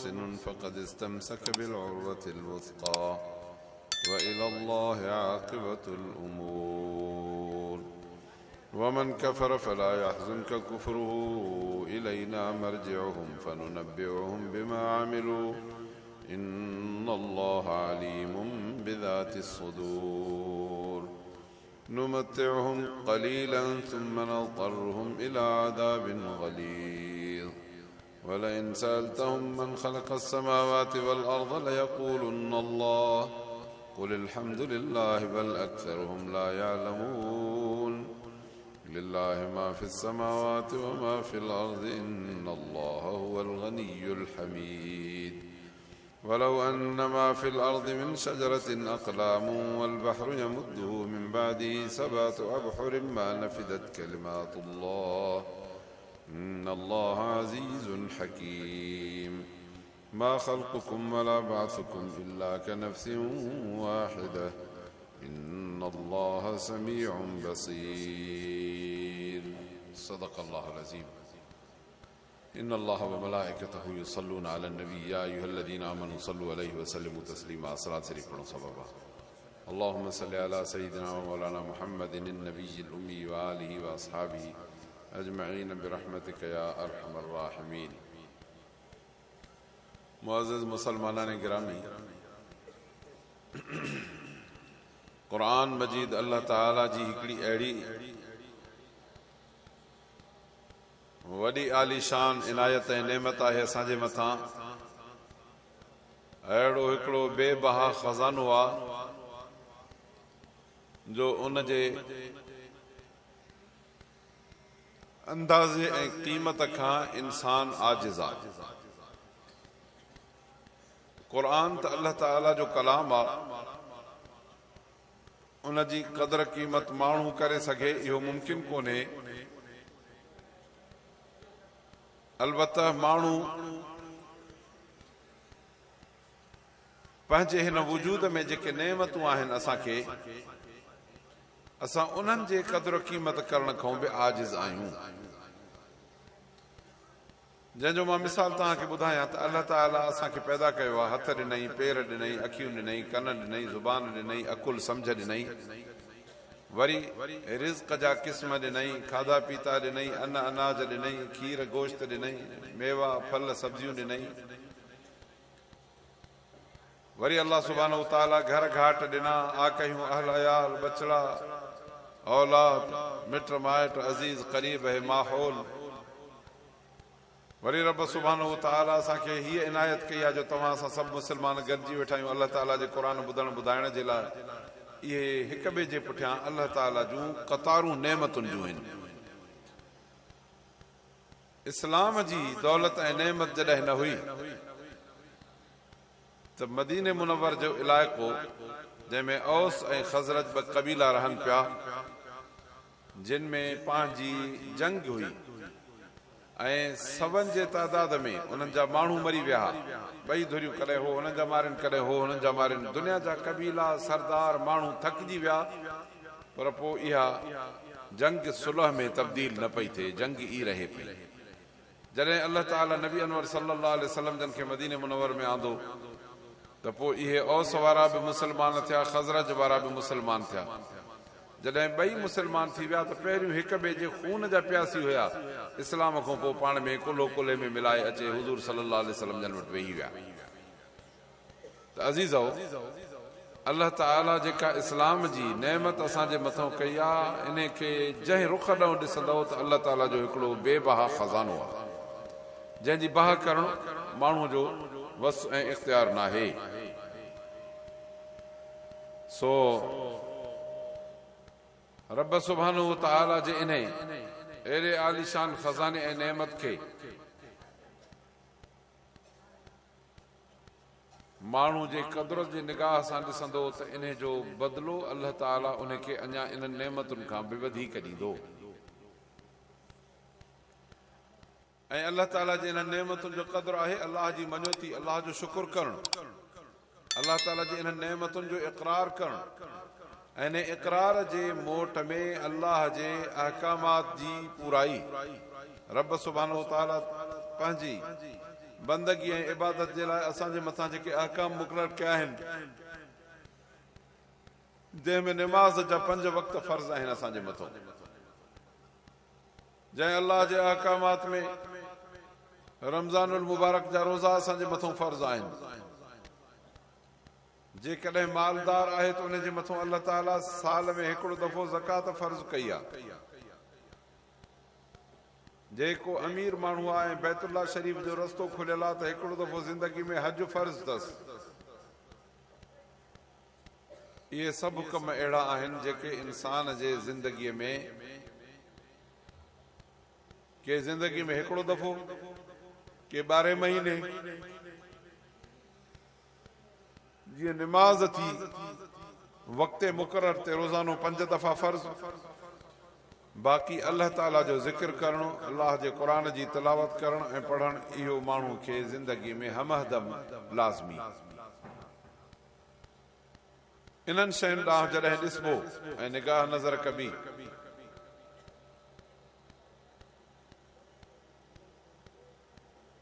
محسن فقد استمسك بالعروة الوثقى وإلى الله عاقبة الأمور. ومن كفر فلا يحزنك كفره إلينا مرجعهم فننبئهم بما عملوا إن الله عليم بذات الصدور. نمتعهم قليلا ثم نضطرهم إلى عذاب غليظ. ولئن سألتهم من خلق السماوات والأرض ليقولن الله قل الحمد لله بل أكثرهم لا يعلمون. لله ما في السماوات وما في الأرض إن الله هو الغني الحميد. ولو أن ما في الأرض من شجرة أقلام والبحر يمده من بعده 7 أبحر ما نفدت كلمات الله إن الله عزيز حكيم. ما خلقكم ولا بعثكم إلا كنفس واحدة إن الله سميع بصير. صدق الله العظيم. إن الله وملائكته يصلون على النبي يا أيها الذين آمنوا صلوا عليه وسلموا تسليما. صلاة شريف صبابا. اللهم صل على سيدنا ومولانا محمد النبي الأمي وآله وأصحابه أجمعين برحمتك يا أرحم الراحمين. मुअज़्ज़िज़ मुसलमानान गिरामी, क़ुरान मजीद अल्लाह ताला जी हिकिड़ी अहिड़ी वॾी आलीशान इनायत ऐं नेमत आहे असांजे मथां। अहिड़ो हिकिड़ो बेबहा ख़ज़ानो आहे जो उन जे अंदाज़े ऐं क़ीमत खां इंसान आजिज़ आहे। क़ुरान त अल्लाह ताला जो कलाम आहे, उन जी क़दर क़ीमत माण्हू करे सघे इहो मुमकिन कोन्हे। अलबत्ता माण्हू पंहिंजे हिन वजूद में जेके नेमतूं आहिनि असांखे, असां उन्हनि जे क़दर क़ीमत करण खां बि आजिज़ आहियूं। जंहिंजो मां मिसाल तव्हांखे ॿुधायां त अल्लाह ताला असांखे पैदा कयो आहे, हथ ॾिनई, पेर ॾिनई, अखियूं ॾिनई, कन ॾिनई, ज़ुबान ॾिनई, अकुल सम्झ ॾिनई, वरी रिज़्क़ जा क़िस्म ॾिनई, खाधा पीता ॾिनई, अन अनाज ॾिनई, खीर गोश्त ॾिनई, मेवा फल सब्जियूं ॾिनई। वरी अल्लाह सुब्हानहू ताला घर घाट ॾिना, आकयूं, अहल अयाल, बचड़ा, औलाद, मिट माइट, अज़ीज़ क़रीब है माहौल। वरी रब सुब्हानहू ताला असांखे हीअ इनायत कई आहे जो तव्हां असां सभु मुस्लमान गॾिजी वेठा आहियूं अल्लाह ताला जे क़ुरान ॿुधण ॿुधाइण जे लाइ। इहे हिक ॿिए जे पुठियां अल्लाह ताला जूं क़तारूं नेमतुनि जूं आहिनि। इस्लाम जी दौलत ऐं नेमत जॾहिं न हुई त मदीने मुनव्वर जो इलाइक़ो, जंहिंमें औस ऐं ख़ज़रज ॿ क़बीला रहनि पिया, जिन में पंहिंजी जंग हुई ऐं सवनि जे तादाद में उन्हनि जा माण्हू मरी विया। ॿई धुरियूं, कॾहिं हो हुननि जा मारिन, कॾहिं हो हुननि जा मारिन। दुनिया जा क़बीला, सरदार, माण्हू थकिजी विया, पर पोइ इहा जंग सुलह में तब्दील न पई थिए, जंग ई रहे पई। जॾहिं अल्लाह ताला नबी अनवर सल्लल्लाहु अलैहि वसल्लम जन खे मदीने मुनव्वर में आंदो त पोइ इहे औस वारा बि मुस्लमान थिया, ख़ज़रज वारा बि मुस्लमान थिया। जॾहिं ॿई मुस्लमान थी विया त पहिरियों हिक ॿिए जे खून जा प्यासी हुया, इस्लाम खां पोइ पाण में कुल्हो कुल्हे में मिलाए अचे हुज़ूर सल्लल्लाहु अलैहि वसल्लम जन वटि वेही विया। त अज़ीज़ो, अल्लाह ताला जेका इस्लाम जी नेमत असांजे मथां कई आहे, इन खे जंहिं रुख ॾांहुं ॾिसंदव त अल्लाह ताला जो हिकिड़ो बेबहा ख़ज़ानो आहे, जंहिंजी बहा करणु माण्हूअ जो वस ऐं इख़्तियार न आहे। सो रब सुब्हानहू तआला जे इन अहिड़े आलीशान ख़ज़ाने ऐं नेमत खे माण्हू जे क़दुर जी निगाह सां ॾिसंदो त इन जो बदिलो अल्लाह ताला उन खे अञा इन्हनि नेमतुनि खां बि वधीक ॾींदो। ऐं अल्लाह ताला जे इन्हनि नेमतुनि जो क़दुरु आहे अल्लाह जी मञोती, अल्लाह जो शुक्र करणु, अल्लाह ताला जे इन्हनि नेमतुनि जो इक़रार करणु। ऐं इन इक़रार जे मोट में अल्लाह जे अहकामात जी पूराई। रब सुब्हानहू तआला पंहिंजी बंदगी ऐं इबादत जे लाइ असांजे मथां जेके अहकाम मुक़ररु कया आहिनि, जंहिंमें निमाज़ जा 5 वक़्त फ़र्ज़ आहिनि असांजे मथां, जंहिं अल्लाह जे अहकामात में रमज़ानुल मुबारक जा रोज़ा असांजे मथां फ़र्ज़ आहिनि। जेकॾहिं मालदार आहे त उन जे मथां अल्लाह ताला साल में हिकिड़ो दफ़ो ज़कात फ़र्ज़ कई आहे। जेको अमीर माण्हू आहे ऐं बैतुल्लाह शरीफ़ जो रस्तो खुलियल आहे त हिकिड़ो दफ़ो ज़िंदगी में हज फ़र्ज़ अथसि। इहे सभु कम अहिड़ा आहिनि जेके इंसान जे ज़िंदगीअ में के ज़िंदगी में हिकिड़ो दफ़ो, के 12 महीने, जीअं निमाज़ थी वक़्ते मुक़रर ते रोज़ानो 5 दफ़ा फ़र्ज़, बाक़ी अल्लाह ताला जो ज़िक्र करणु, अल्लाह जे क़ुरान जी तिलावत करणु ऐं पढ़णु, इहो माण्हू खे ज़िंदगी में हमहदम लाज़मी। इन्हनि शयुनि ॾांहुं जॾहिं ॾिसबो ऐं निगाह नज़र कबी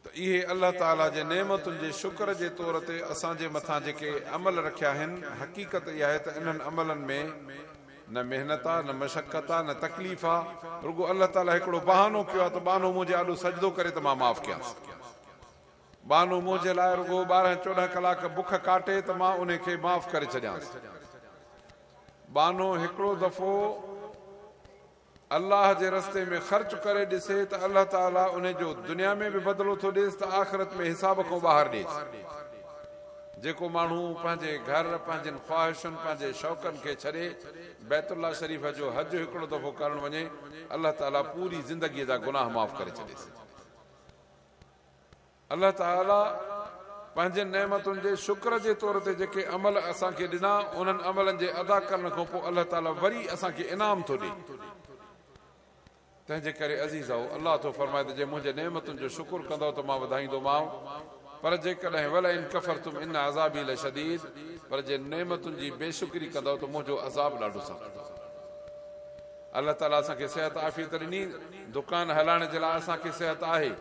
त इहे अल्लाह ताला जे नेमतुनि जे शुक्र जे तौर ते असांजे मथां जेके अमल रखिया आहिनि, हक़ीक़त इहा आहे त इन्हनि अमलनि में न महिनत आहे, न मशक़त आहे, न तकलीफ़ आहे, रुगो अल्लाह ताला हिकिड़ो बहानो कयो आहे त बानो मुंहिंजे आॾो सजदो करे त मां माफ़ कयांसि। बानो मुंहिंजे लाइ रुगो 12-14 कलाक बुख काटे त मां उन खे माफ़ करे छॾियांसि। बानो हिकिड़ो दफ़ो अल्लाह जे रस्ते में ख़र्च करे ॾिसे त अल्लाह ताला उन जो दुनिया में बि बदिलो थो ॾेसि त आख़िरत में हिसाब खां ॿाहिरि ॾेसि। जेको माण्हू पंहिंजे घर, पंहिंजनि ख़्वाहिशुनि, पंहिंजे शौक़नि खे छॾे बैतुल्लाह शरीफ़ जो हज हिकिड़ो दफ़ो करणु वञे, अल्लाह ताला पूरी ज़िंदगीअ जा गुनाह माफ़ करे छॾेसि। अल्लाह ताला पंहिंजे नेमतुनि जे शुक्र जे तौर ते जेके अमल असांखे ॾिना, उन्हनि अमलनि जे अदा करण खां पोइ अल्लाह ताला वरी असांखे इनाम थो ॾे। तंहिंजे करे अज़ीज़ आओ, अल्लाह थो फरमाए त जे मुंहिंजे नेमतुनि जो शुक्र कंदव त मां वधाईंदोमांव, पर जेकॾहिं वला इन कफ़रतुम इन अज़ाबी लशदीद, पर जे नेमतुनि जी बेशुक्री कंदव त मुंहिंजो अज़ाब ॾाढो सख़्तु। अल्लाह ताला असांखे सिहत आफ़ियत ॾिनी, दुकान हलाइण जे लाइ असांखे सिहत आहे,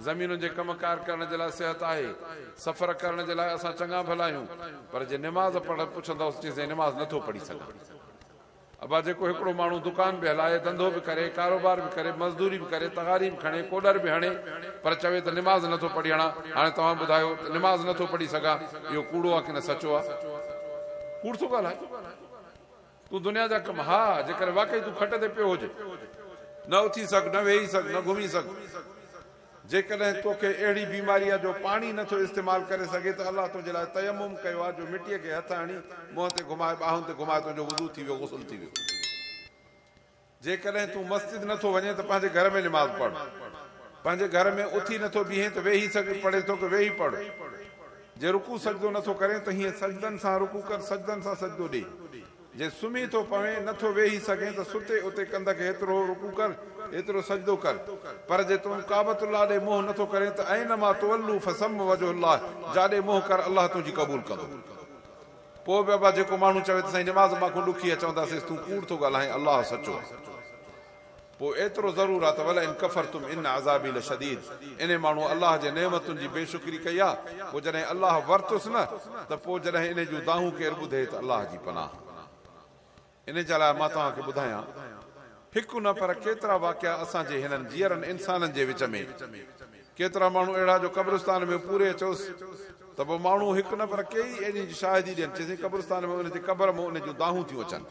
ज़मीनुनि जे कमकार करण जे लाइ सिहत आहे, सफ़र करण जे लाइ असां चङा भला आहियूं, पर जे निमाज़ पढ़ पुछंदुसि चइसि निमाज़ नथो पढ़ी सघां। अबा जेको हिकिड़ो माण्हू दुकान बि हलाए, धंधो बि करे, कारोबार बि करे, मज़दूरी बि करे, तगारी बि खणे, कोडर बि हणे, पर चवे त निमाज़ नथो पढ़ी हणा। हाणे तव्हां ॿुधायो त निमाज़ नथो पढ़ी सघां, इहो कूड़ो आहे की न सचो आहे? कूड़ थो ॻाल्हाए। तूं दुनिया जा कम, हा जेकर वाकई तूं खट ते पियो हुजे, न उथी सघ, न वेही सघ, न घुमी सघ, जेकॾहिं तोखे अहिड़ी बीमारी आहे जो पाणी नथो इस्तेमालु करे सघे त अल्लाह तुंहिंजे लाइ तयमुम कयो आहे जो मिटीअ खे हथ हणी मुंहं ते घुमाए, ॿाहुनि ते घुमाए, तुंहिंजो वुज़ू थी वियो, गुस्ल थी वियो। जेकॾहिं तूं मस्जिद नथो वञे त पंहिंजे घर में निमाज़ पढ़, पंहिंजे घर में उथी नथो बीहे त वेही सघे, पढ़े थो की वेही पढ़। जे रुकू सजदो नथो करे त हीअं सजदनि सां रुकू कर, सजदनि सां सजदो ॾे। जे सुम्ही थो पवे, नथो वेही सघे त सुते उते कंध खे एतिरो रुकू कर, एतिरो सजदो कर। पर जे तूं काबतुल्लाह ॾे मुंहुं नथो करे त ऐनमा तुवल्लू फसम वजहुल्लाह, जाॾे मुंहुं कर अल्लाह तुंहिंजी क़बूल कंदो। पोइ बाबा जेको माण्हू चवे त साईं निमाज़ मां ॾुखी आहे, चवंदासीं तूं कूड़ थो ॻाल्हाए, अल्लाह सचो आहे। पोइ एतिरो ज़रूरु आहे त वला इन कफ़रतुम इन अज़ाबी लशदीद, इन माण्हू अल्लाह जे नेमतुनि जी बेशुक्री कई आहे, पोइ जॾहिं अल्लाह वरतुसि न त पोइ जॾहिं इन जूं दाहूं केरु ॿुधे त अल्लाह जी पनाह। इन जे लाइ मां तव्हांखे ॿुधायां, हिकु न पर केतिरा वाक़िया असांजे हिननि जीअरनि इंसाननि जे विच में, केतिरा माण्हू अहिड़ा जो क़ब्रिस्तान में पूरे अचोसि त पोइ माण्हू हिकु न पर कई अहिड़ी शाहिदी ॾियनि, चइसि क़ब्रिस्तान में उनजे क़बर में उन जूं दाहूं थियूं अचनि,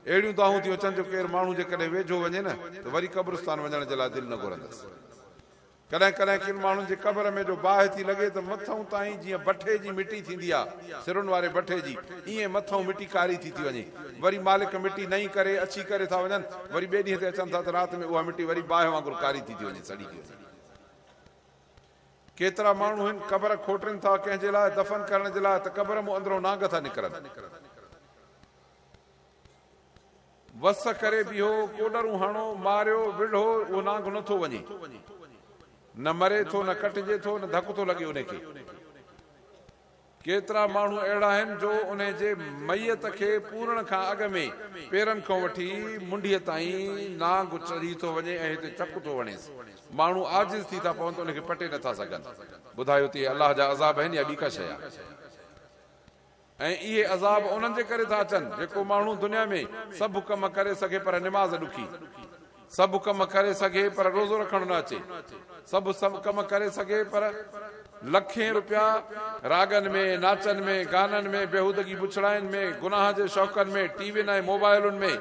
अहिड़ियूं दाहूं थियूं अचनि जो केरु माण्हू जेकॾहिं वेझो वञे न त वरी क़ब्रिस्तान वञण जे लाइ दिलि न घुरंदसि। कॾहिं कॾहिं किन माण्हुनि जे क़बर में जो बाहि थी लॻे त मथां ताईं जीअं भठे जी मिटी थींदी आहे, सिरुनि वारे भठे जी, ईअं मथां मिटी कारी थी वञे, वरी मालिक मिटी नई करे अची करे था वञनि, वरी ॿिए ॾींहं ते अचनि था त राति में उहा मिटी वरी बाहि वांगुरु कारी थी वञे, सड़ी थी वञे। केतिरा माण्हू आहिनि क़बर खोटनि था कंहिंजे लाइ दफ़न करण जे लाइ त क़बर मां अंदरो नांग था निकिरनि, वस करे बीहो, कोडरूं हणो, मारियो, विढ़ो, उहो नांग नथो वञे, न मरे थो, न कटिजे थो, न धकु थो लॻे उनखे। केतिरा माण्हू अहिड़ा आहिनि जो उन जे मैयत खे पूरण खां अॻु में पेरनि खां वठी मुंडीअ ताईं नांग चढ़ी थो वञे ऐं हिते चक थो वणेसि। माण्हू आजिज़ थी था पवनि त उनखे पटे नथा सघनि। ॿुधायो त इहे अलाह जा अज़ाब आहिनि या ॿी का शइ आहे? ऐं इहे अज़ाब उन्हनि जे करे था अचनि जेको माण्हू दुनिया में सभु कम करे सघे पर निमाज़ ॾुखी, सभु कम करे सघे पर रोज़ो रखणु न अचे, सभु कम करे सघे पर लखें रुपया रागनि में, नाचनि में, गाननि में, बेहूदगी बुछड़ाइनि में, गुनाह जे शौक़नि में, टीवियुनि ऐं मोबाइलुनि में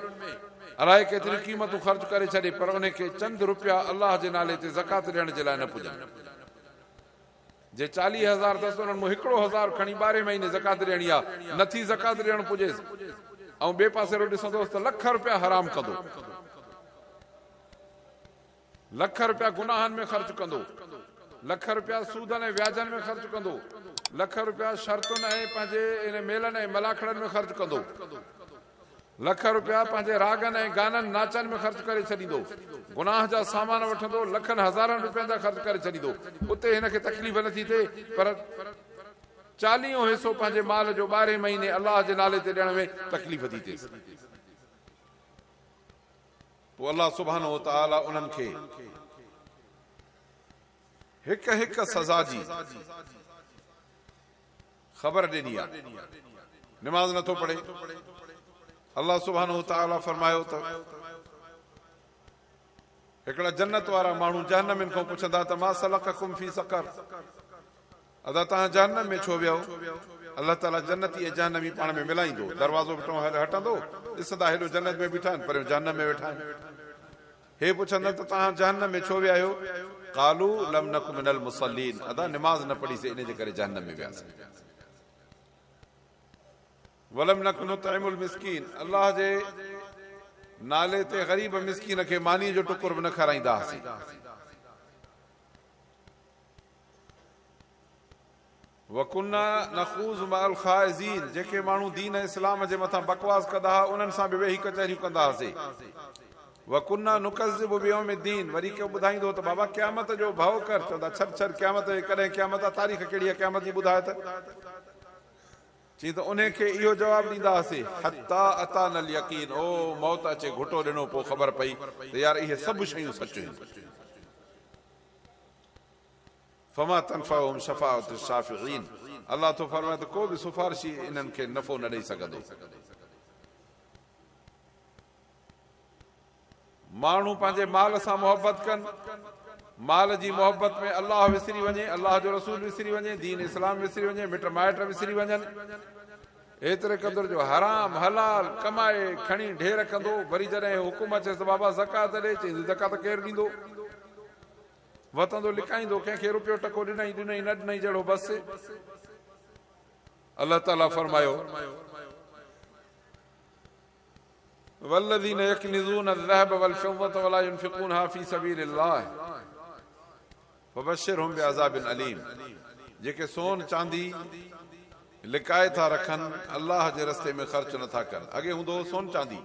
अलाए केतिरी क़ीमतूं ख़र्च करे छॾे पर उनखे चंद रुपया अलाह जे नाले ते ज़कात ॾियण जे लाइ न पुॼनि। जे 40,000 अथसि उन्हनि मूं 1,000 खणी 12 महीने ज़कात ॾियणी आहे, नथी ज़कात ॾियणु पुॼेसि ऐं ॿिए पासे ॾिसंदोसि त लख रुपया हराम कंदो, लख रुपया गुनाहनि में ख़र्च कंदो, लख रुपया सूदनि ऐं व्याजनि में ख़र्च कंदो, लख रुपया शर्तुनि ऐं पंहिंजे इन मेलनि ऐं मलाखड़नि में ख़र्च कंदो, लख रुपया पंहिंजे रागनि ऐं गाननि नाचनि में ख़र्च करे छॾींदो, गुनाह जा सामान वठंदो, लखनि हज़ारनि रुपयनि जा ख़र्च करे छॾींदो। उते हिनखे तकलीफ़ नथी थिए पर 40 हिसो पंहिंजे माल जो 12 महीने अलाह जे नाले ते ॾियण में तकलीफ़ थी थिए। पोइ अलाह सुभाणे व तआला उन्हनि खे हिकु हिकु सज़ा जी ख़बर ॾिनी आहे। निमाज़ नथो पढ़े, अलाह सुभाणे व तआला फरमायो त हिकिड़ा जन्नत वारा माण्हू जहन्नम खां पुछंदा त मा सलककुम फी सक़र, अदा तव्हां जहन्नम में छो वियो? अलाह ताला जन्नती ऐं जहन्नमी पाण में मिलाईंदो, दरवाज़ो हटंदो, ॾिसंदा हेॾो जन्नत में बीठा आहिनि पर जहन्नम में वेठा आहिनि। हे पुछंदा त तव्हां जहन्नम में छो विया आहियो? कालू लम नकु मिनल मुसल्लीन, अदा निमाज़ न पढ़ीसीं इन जे करे जहन्नम में वियासीं। वलम नकु नुतइमुल मिस्कीन, अलाह जे नाले ते ग़रीब मिस्कीन खे मानी जो टुकुर बि न खाराईंदा हुआसीं। वकुन्ना नखूज़ मअल खाइज़ीन, जेके माण्हू दीन इस्लाम जे मथां बकवास कंदा हुआ उन्हनि सां बि वेही कचहरियूं कंदा हुआसीं। वकुन्ना नुकज़िबु बियौमिद्दीन, वरी के ॿुधाईंदो त बाबा क़यामत जो भउ कर, चवंदा छर क़यामत कॾहिं क़यामत आहे, तारीख़ कहिड़ी आहे क़यामत जी ॿुधाए त? चई त उनखे इहो जवाबु ॾींदा हुआसीं हत्ता अतानल यकीन, ओ मौत अचे घुटो ॾिनो पोइ ख़बर पई त यार इहे सभु शयूं सचियूं आहिनि। फमा तनफअहुम शफाअतु शाफ़िईन, अलाह तो फरमाए त को बि सिफारिशी इन्हनि खे नफ़ो न ॾेई सघंदो। माण्हू पंहिंजे माल सां मोहबत कनि, माल जी मोहबत में अलाह विसरी वञे, अलाह जो रसूल विसरी वञे, दीन इस्लाम विसरी वञे, मिट माइट विसरी वञनि, एतिरे क़दुरु जो हराम हलाल कमाए खणी ढेर कंदो, वरी जॾहिं हुकुम अचेसि त बाबा ज़कात ॾे, चई ज़कात केरु ॾींदो? वतंदो लिकाईंदो, कंहिंखे रुपयो टको ॾिनई न ॾिनई जहिड़ो बसि। अलाह ताला फरमायो वल्लज़ीन यकनिज़ून अज़-ज़हब वल-फ़िद्दत वला युनफ़िक़ूनहा फ़ी सबीलिल्लाह फ़बश्शिरहुम बिअज़ाबिन अलीम, जेके सोन चांदी लिकाए था रखनि अलाह जे रस्ते में ख़र्च नथा कनि। अॻे हूंदो सोन चांदी,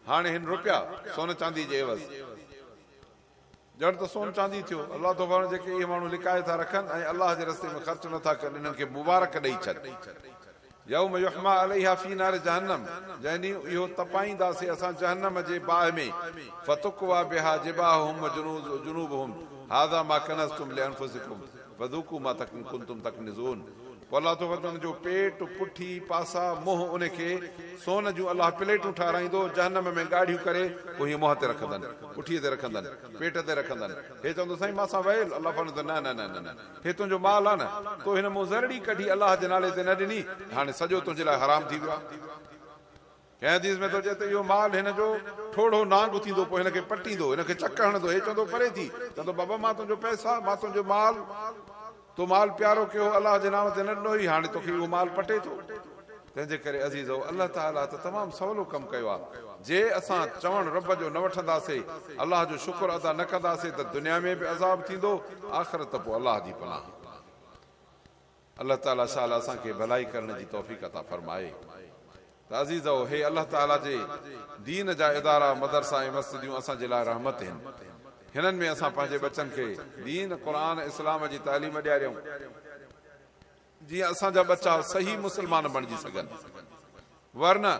हाणे हिन रुपया सोन चांदी जे एवज़, ॼण त सोन चांदी थियो। अलाह तो फरमाए जेके इहे माण्हू लिकाए था रखनि ऐं अलाह जे रस्ते में ख़र्च नथा कनि, इन्हनि खे मुबारक ॾेई छॾ। यौम युहमा अलैहा फी नार जहन्नम, जंहिं ॾींहुं इहो तपाईंदासीं असां जहन्नम जे बाहि में, फतुकवा बिहा जिबाहुम व जुनूबहुम हाज़ा मा कनज़्तुम लिअन्फुसिकुम फ़ज़ूक़ू मा कुंतुम तकनिज़ून। अलाह तो फरमाए जो पेट पुठी पासा मुंह उनखे सोन जूं अलाह प्लेटूं ठाराईंदो, जहन्नम में गाढ़ियूं करे पोइ हीअं मुंहं ते रखंदनि, पुठीअ ते रखंदनि, पेट ते रखंदनि। हे चवंदो साईं मां सां वयल, अलाह फरमाईंदो न न न न न, हे तुंहिंजो माल आहे न, तो हिन मूं ज़रड़ी कढी अलाह जे नाले ते न ॾिनी, हाणे सॼो तुंहिंजे लाइ हराम थी वियो आहे। कंहिं हदीस में थो चए त इहो माल हिन जो थोरो नांग थींदो, पोइ हिनखे पटींदो, हिनखे चक हणंदो। हे चवंदो परे थी, चवंदो बाबा मां तुंहिंजो पैसा, मां तुंहिंजो माल, तो माल प्यारो कयो अलाह जे नाम ते न ॾिनो ई, हाणे तोखे उहो माल पटे थो। तंहिंजे करे अज़ीज़ो अलाह ताला त तमामु सवलो कमु कयो आहे। जे असां चवणु रब जो न वठंदासीं, अलाह जो शुक्र अदा न कंदासीं त दुनिया में बि अज़ाब थींदो, आख़िरत पोइ अलाह जी पनाह। अलाह ताला शाल असांखे भलाई करण जी तौफ़ीक़ अता फरमाए। त अज़ीज़ो हे अलाह ताला जे दीन जा इदारा मदरसा ऐं मस्जिदियूं असांजे लाइ रहमत आहिनि। हिननि में असां पंहिंजे बचनि खे दीन क़ुरान इस्लाम जी तालीम ॾियारियूं, जीअं असांजा बच्चा सही मुसलमान बणिजी सघनि, वरना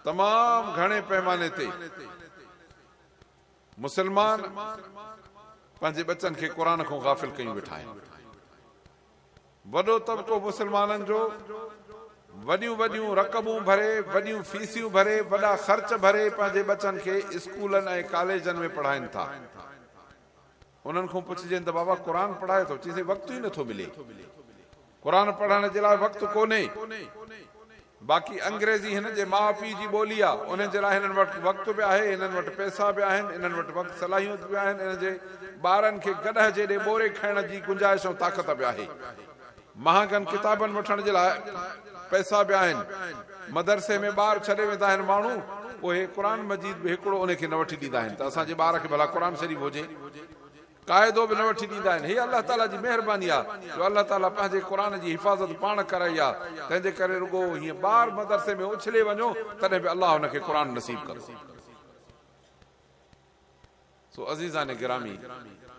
तमाम घणे पैमाने ते मुसलमान पंहिंजे बच्चनि खे क़ुरान खां गाफ़िल कयूं वेठा आहिनि। वॾो तबिको मुसलमाननि जो वॾियूं वॾियूं रक़मूं भरे, वॾियूं फीसियूं भरे, वॾा ख़र्च भरे पंहिंजे बच्चनि खे स्कूलनि ऐं कॉलेजनि में पढ़ाइनि था। उन्हनि खां पुछजनि त बाबा क़ुरान पढ़ाए थो? चईं वक़्तु ई नथो मिले, क़ुरान पढ़ण जे लाइ वक़्तु कोन्हे। बाक़ी अंग्रेज़ी हिन जे माउ पीउ जी ॿोली आहे, उन्हनि जे लाइ हिननि वटि वक़्तु बि आहे, हिननि वटि पैसा बि आहिनि, हिननि वटि वक़्तु सलाहियत बि आहिनि, हिन जे ॿारनि खे गॾह जेॾे ॿोरे खाइण जी गुंजाइश ऐं ताक़त बि आहे। महांगनि किताबनि वठण जे लाइ पैसा बि आहिनि। मदरसे में ॿार छॾे वेंदा आहिनि माण्हू, पोइ क़ुरान मजीद बि हिकिड़ो उनखे न वठी ॾींदा आहिनि त असांजे ॿार खे भला क़ुरान शरीफ़ हुजे, क़ाइदो बि न वठी ॾींदा आहिनि। हीअ अलाह ताला जी महिरबानी आहे जो अलाह ताला पंहिंजे क़ुरान जी हिफ़ाज़त पाण कराई आहे। तंहिंजे करे रुगो हीअं ॿार मदरसे में उछले वञो तॾहिं बि अलाह हुनखे क़ुरान नसीब करो। सो अज़ीज़ान गिरामी,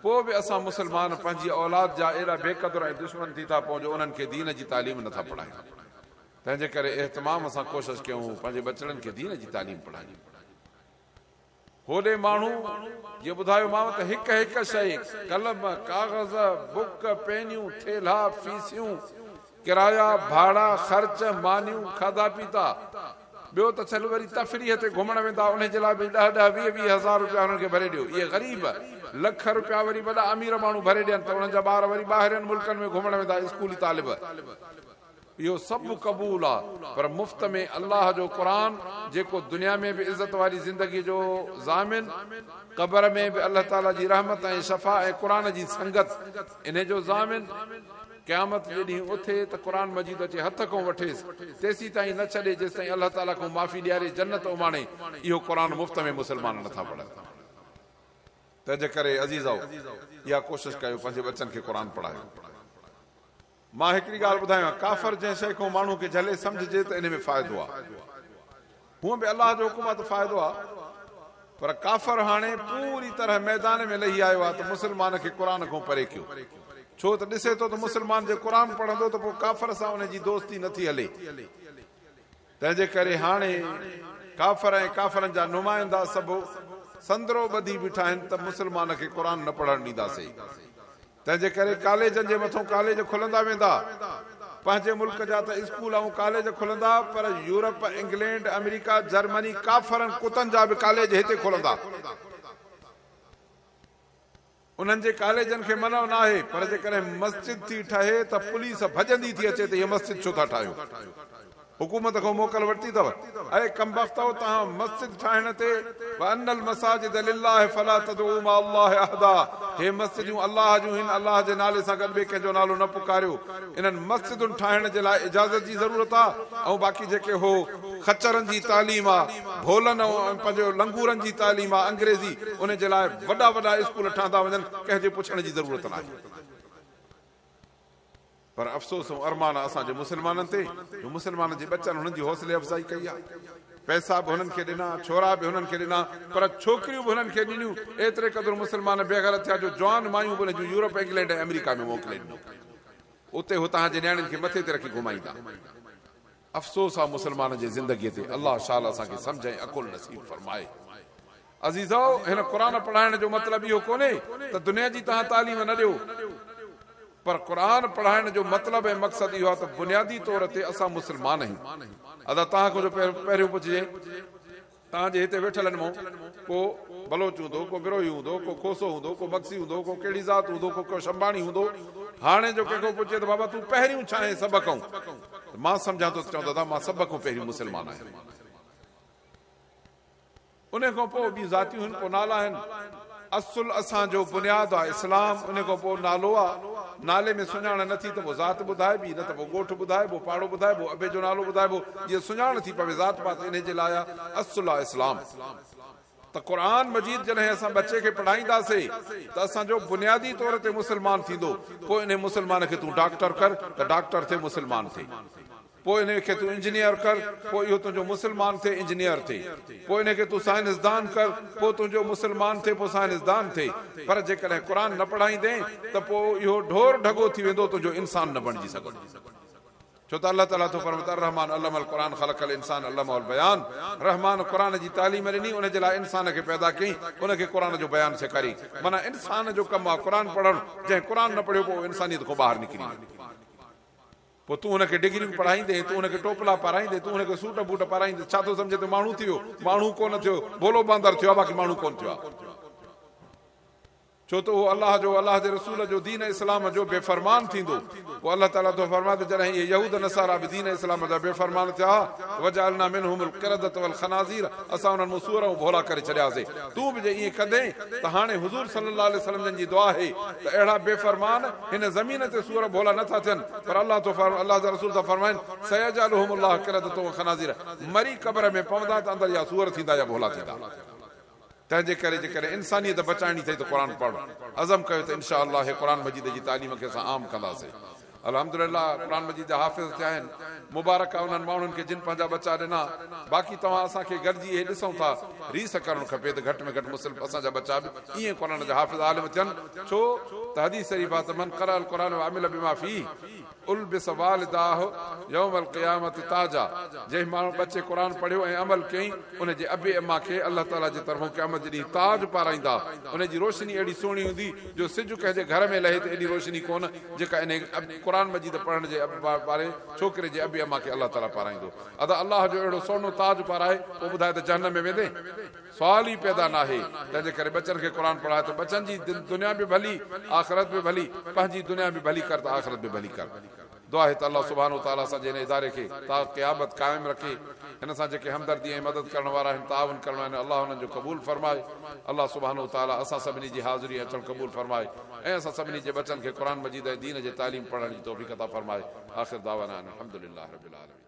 पोइ बि असां मुसलमान पंहिंजी औलाद जा एॾा बेक़दुर ऐं दुश्मन थी था पऊं जो उन्हनि खे दीन जी तालीम नथा पढ़ाइनि। तंहिंजे करे एहतमाम सां कोशिशि कयूं पंहिंजे बचड़नि खे दीन जी तालीम पढ़ायूं। होॾे माण्हू जीअं ॿुधायोमांव त हिकु हिकु शइ, कलम, कागज़, बुक, पेनियूं, थेला, फीसियूं, किराया, भाड़ा, ख़र्च, मानियूं, खाधा पीता। ॿियो त चल वरी तफ़रीह ते घुमण वेंदा, उन जे लाइ बि 10-10, 20-20 हज़ार रुपया हुननि खे भरे ॾियो। इहे ग़रीब लख रुपया वरी वॾा अमीर माण्हू भरे ॾियनि त उन्हनि जा ॿार वरी ॿाहिरिनि मुल्कनि में घुमण वेंदा, स्कूली तालिब। इहो सभु क़बूल आहे, पर मुफ़्त में अलाह जो क़ुरान जेको दुनिया में बि इज़त वारी ज़िंदगी जो ज़ामिन, क़बर में बि अलाह ताला जी रहमत ऐं शफ़ा ऐं क़ुरान जी संगत इन जो ज़ामिन, क़यामत जे ॾींहुं उथे त क़ुरान मजीद अचे हथ खां वठेसि, तेसीं ताईं न छॾे जेसि ताईं अलाह ताला खां माफ़ी ॾियारे जन्नत उमाणे। इहो क़ुरान मुफ़्त में मुसलमान नथा पढ़नि। तंहिंजे करे अज़ीज़ो, इहा कोशिशि कयो पंहिंजे बच्चनि खे क़ुरान पढ़ायो। मां हिकिड़ी ॻाल्हि ॿुधायां, काफ़र जंहिं शइ खां माण्हू खे झले सम्झजे त इन में फ़ाइदो आहे। हूअं बि अलाह जो हुकुम आहे त फ़ाइदो आहे, पर काफ़र हाणे पूरी तरह मैदान में लही आयो आहे त मुसलमान खे क़ुरान खां परे कयो। छो त ॾिसे थो त मुसलमान जे क़ुरान पढ़ंदो त पोइ काफ़र सां उन जी दोस्ती नथी हले। तंहिंजे करे हाणे काफ़र ऐं काफ़रनि जा नुमाइंदा सभु संदरो ॿधी बीठा आहिनि त मुसलमान खे क़ुरान न पढ़णु ॾींदासीं। तंहिंजे करे कॉलेजनि जे मथां कॉलेज खुलंदा वेंदा, पंहिंजे मुल्क जा त स्कूल ऐं कॉलेज खुलंदा, पर यूरोप, इंग्लैंड, अमेरिका, जर्मनी, काफ़रनि कुतनि जा बि कॉलेज हिते खुलंदा। उन्हनि जे कॉलेजनि खे मनो न आहे, पर जेकॾहिं मस्जिद थी ठहे त पुलिस भॼंदी थी अचे त हीअ मस्जिद छो था ठाहियो? हुकूमत खां मोकल वरिती अथव? अरे कमबख़्तो, तव्हां मस्जिद ठाहिण ते वअन्नल मसाजिद लिल्लाह फला तदउ मा अल्लाह अहदा, हे मस्जिदूं अल्लाह जूं हिन, अल्लाह जे नाले सां गॾु ॿिए कंहिंजो नालो न पुकारियो। इन्हनि मस्जिदुनि ठाहिण जे लाइ इजाज़त जी ज़रूरत आहे। ऐं बाक़ी जेके हो खचरनि जी तालीम आहे, भोलनि ऐं पंहिंजो लंगूरनि जी तालीम आहे अंग्रेज़ी, उन जे लाइ वॾा वॾा स्कूल ठहंदा वञनि, कंहिंजे पुछण जी ज़रूरत न आहे। पर अफ़सोस ऐं अरमान असांजे मुसलमाननि ते, जो मुसलमान जे बच्चनि हुननि जी हौसले अफ़ज़ाई कई आहे। पैसा बि हुननि खे ॾिना, छोरा बि हुननि खे ॾिना, पर छोकिरियूं बि हुननि खे ॾिनियूं। एतिरे क़दुरु मुसलमान बेघर थिया जो जवान मायूं बि जूं यूरोप, इंग्लैंड ऐं अमेरिका में मोकिले ॾिनो। उते हू तव्हांजे नियाणियुनि खे मथे ते रखी घुमाईंदा। अफ़सोस आहे मुसलमान जे ज़िंदगीअ ते। अलाह शाल असांखे सम्झ ऐं अकुल नसीब फरमाए। अज़ीज़ो, हिन क़ुरान पढ़ाइण जो मतिलबु इहो कोन्हे त दुनिया जी तव्हां तालीम न ॾियो, पर क़ुरान पढ़ाइण जो मतिलबु ऐं मक़सदु इहो आहे त बुनियादी तौर ते असां मुसलमान आहियूं। अदा तव्हांखां जो पहिरियों पुछिजे, तव्हांजे हिते वेठलनि मां को बलोच हूंदो, को बिरोही हूंदो, को खोसो हूंदो, को मक्सी हूंदो, को कहिड़ी ज़ात हूंदो, को शंबाणी हूंदो। हाणे जो कंहिंखो पुछे त बाबा तूं पहिरियों छा आहे सभ खां, मां सम्झां थो चवंदो दादा मां सभ खां पहिरियों मुसलमान आहियां। उन खां पोइ ॿी ज़ातियूं आहिनि, पोइ नाला आहिनि। असुल असांजो बुनियाद आहे इस्लाम, उन खां पोइ नालो आहे। नाले में सुञाण नथी त पोइ ज़ात ॿुधाइबी, न त पोइ ॻोठु ॿुधाइबो, पाड़ो ॿुधाइबो, अबे जो नालो ॿुधाइबो, जीअं सुञाण थी पवे ज़ात पात। इन जे लाइ असुल आहे इस्लाम। त क़ुरान मजीद जॾहिं असां बचे खे पढ़ाईंदासीं त असांजो बुनियादी तौर ते मुसलमान थींदो। पोइ इन मुसलमान खे तूं डॉक्टर कर त डॉक्टर थिए, मुसलमान थिए। पोइ इनखे तूं इंजीनियर कर, पोइ इहो तुंहिंजो मुस्लमान थिए इंजीनियर थिए, पोइ इनखे तूं साइंसदान कर, पोइ तुंहिंजो मुस्लमान थिए, पोइ साइंसदान थिए। पर जेकॾहिं क़ुर न पढ़ाईंदे त पोइ इहो ढोर ढगो थी वेंदो, तुंहिंजो इंसान न बणिजी सघंदो। छो त अल्लाह ताला थो फरमाए रहमान अल्लमल क़ुरान ख़लक़ल इंसान अल्लमहुल बयान। रहमान क़ुरान जी तालीम ॾिनी, उनजे लाइ इंसान खे पैदा कयईं, उनखे क़ुरान जो बयान सेखारी। माना इंसान जो कमु आहे क़ुरान पढ़णु। जंहिं क़ुरान न पढ़ियो पोइ इंसानियत खां ॿाहिरि निकिरी, पोइ तूं हुनखे डिग्रियूं पढ़ाईंदे, तूं हुनखे टोपला पाराईंदे, तूं हुनखे सूट बूट पाराईंदे, छा थो सम्झे त माण्हू थियो? माण्हू कोन थियो, भोलो बांदर थियो आहे, बाक़ी माण्हू कोन थियो आहे। छो त उहो अलाह जो, अलाह जे रसूल जो, दीन इस्लाम जो बेफ़रमान थींदो। पोइ अलाह ताला तो फरमाए त जॾहिं इहे यहूद नसारा बि दीन इस्लाम जा बेफ़रमान थिया, वजअलना मिनहुमुल क़िरदत वल खनाज़ीर, असां उन्हनि मूं सूर ऐं भोला करे छॾियासीं। तूं बि जे ईअं कंदे त हाणे हुज़ूर सल्लल्लाहु अलैहि वसल्लम जी दुआ आहे त अहिड़ा बेफ़रमान हिन ज़मीन ते सूर भोला नथा थियनि। पर अलाह जा रसूल था फरमाइनि सयजअलहुमुल्लाहु क़िरदत व खनाज़ीर, मरी क़ब्र में पवंदा त अंदरि या सूर थींदा या भोला थींदा। तंहिंजे करे जेकॾहिं इंसानियत बचाइणी अथई त क़ुरान पढ़। अज़म कयो त इंशा अल्लाह क़ुरान मजीद जी तालीम खे असां आम कंदासीं। अल्हम्दुलिल्लाह क़ुरान मजीद जा हाफ़िज़ थिया आहिनि। मुबारक आहे उन्हनि माण्हुनि खे जिन पंहिंजा बचा ॾिना। बाक़ी तव्हां असांखे गॾिजी इहे ॾिसूं था, रीस करणु खपे त घटि में घटि मुस्लिम असांजा बचा बि ईअं क़ुरान जा हाफ़िज़ आलिम थियनि। छो त हदीस शरीफ़ आहे त मन क़रअल क़ुरान व अमिल बिमा फ़ीह उल्बिस वालिदाहु यौमल क़ियामत ताजा। जंहिं माण्हू बचे क़ुरान पढ़ियो ऐं अमल कयईं, उनजे अबे अम्मा खे अल्लाह ताला जे तरफ़ां क़यामत जे ॾींहुं ताज पाराईंदा। उनजी रोशनी अहिड़ी सुहिणी हूंदी जो सिज कंहिंजे घर में लहे त एॾी रोशनी कोन जेका इन क़ुरान मजीद पढ़ण जे वारे छोकिरे जे अबे अम्मा खे अल्लाह ताला पाराईंदो। अदा अल्लाह जो अहिड़ो सोनो ताज पाराए, पोइ ॿुधाए त जहन्नम में वेंदे? सुवाल ई पैदा न आहे। तंहिंजे करे बचनि खे क़ुरान पढ़ाए त बचनि जी दुनिया बि भली, आख़िरत बि भली। पंहिंजी दुनिया बि भली कर त आख़िरत बि भली कर। दुआ है त अल्लाह सुब्हानो तआला असांजे हिन इदारे खे ता क़यामत क़ाइम रखे। हिन सां जेके हमदर्दी ऐं मदद करण वारा आहिनि, ताउन करण वारा आहिनि, अल्लाह हुननि जो क़बूल फरमाए। अल्लाह सुब्हानो तआला असां सभिनी जी हाज़िरी अचणु क़बूल फरमाए ऐं असां सभिनी जे बचनि खे क़ुरान मजीद ऐं दीन जे तालीम पढ़ण जी तौफ़ीक़ अता फरमाए। आख़िर दावाना अल्हम्दुलिल्लाह रब्बिल आलमीन।